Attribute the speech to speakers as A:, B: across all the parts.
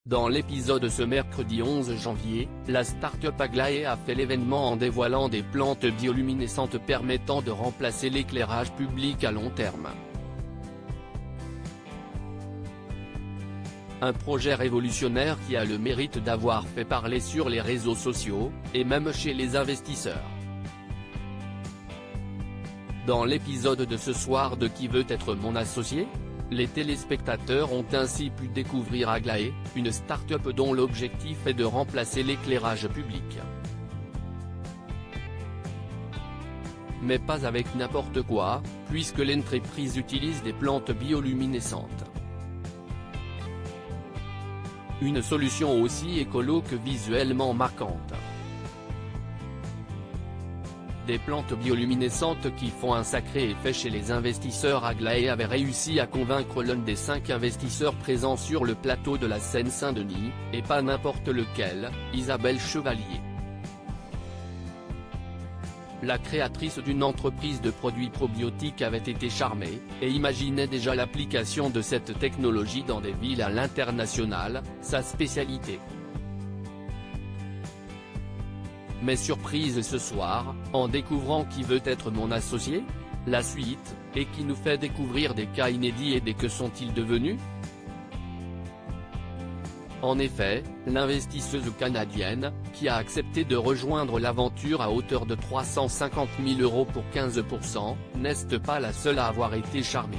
A: Dans l'épisode ce mercredi 11 janvier, la start-up Aglaé a fait l'événement en dévoilant des plantes bioluminescentes permettant de remplacer l'éclairage public à long terme. Un projet révolutionnaire qui a le mérite d'avoir fait parler sur les réseaux sociaux, et même chez les investisseurs. Dans l'épisode de ce soir de Qui veut être mon associé?, les téléspectateurs ont ainsi pu découvrir Aglaé, une start-up dont l'objectif est de remplacer l'éclairage public. Mais pas avec n'importe quoi, puisque l'entreprise utilise des plantes bioluminescentes. Une solution aussi écolo que visuellement marquante. Des plantes bioluminescentes qui font un sacré effet chez les investisseurs. Aglaé avait réussi à convaincre l'un des 5 investisseurs présents sur le plateau de la Seine-Saint-Denis, et pas n'importe lequel, Isabelle Chevalier. La créatrice d'une entreprise de produits probiotiques avait été charmée, et imaginait déjà l'application de cette technologie dans des villes à l'international, sa spécialité. Mais surprise ce soir, en découvrant Qui veut être mon associé?, la suite, et qui nous fait découvrir des cas inédits et des que sont-ils devenus?. En effet, l'investisseuse canadienne, qui a accepté de rejoindre l'aventure à hauteur de 350 000 € pour 15%, n'est pas la seule à avoir été charmée.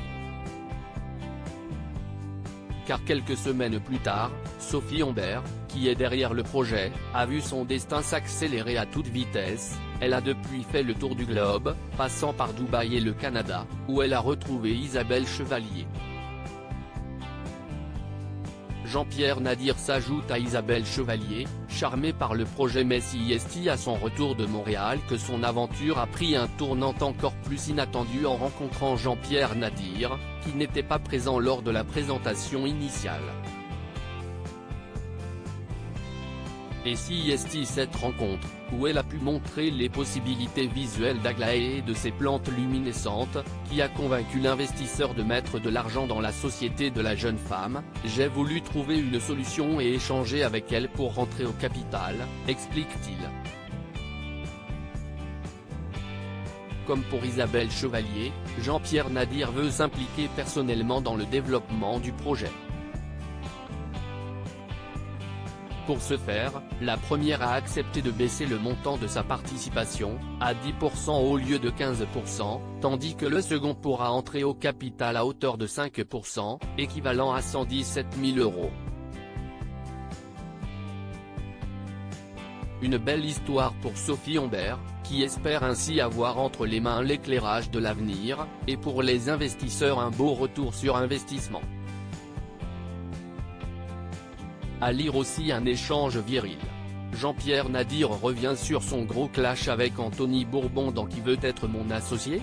A: Car quelques semaines plus tard, Sophie Humbert, qui est derrière le projet, a vu son destin s'accélérer à toute vitesse. Elle a depuis fait le tour du globe, passant par Dubaï et le Canada, où elle a retrouvé Isabelle Chevalier. Jean-Pierre Nadir s'ajoute à Isabelle Chevalier, charmé par le projet Messi est à son retour de Montréal que son aventure a pris un tournant encore plus inattendu en rencontrant Jean-Pierre Nadir, qui n'était pas présent lors de la présentation initiale. Et si est cette rencontre, où elle a pu montrer les possibilités visuelles d'Aglaé et de ses plantes luminescentes, qui a convaincu l'investisseur de mettre de l'argent dans la société de la jeune femme. J'ai voulu trouver une solution et échanger avec elle pour rentrer au capital, explique-t-il. Comme pour Isabelle Chevalier, Jean-Pierre Nadir veut s'impliquer personnellement dans le développement du projet. Pour ce faire, la première a accepté de baisser le montant de sa participation, à 10% au lieu de 15%, tandis que le second pourra entrer au capital à hauteur de 5%, équivalent à 117 000 €. Une belle histoire pour Sophie Humbert, qui espère ainsi avoir entre les mains l'éclairage de l'avenir, et pour les investisseurs un beau retour sur investissement. À lire aussi un échange viril. Jean-Pierre Nadir revient sur son gros clash avec Anthony Bourbon dans Qui veut être mon associé?.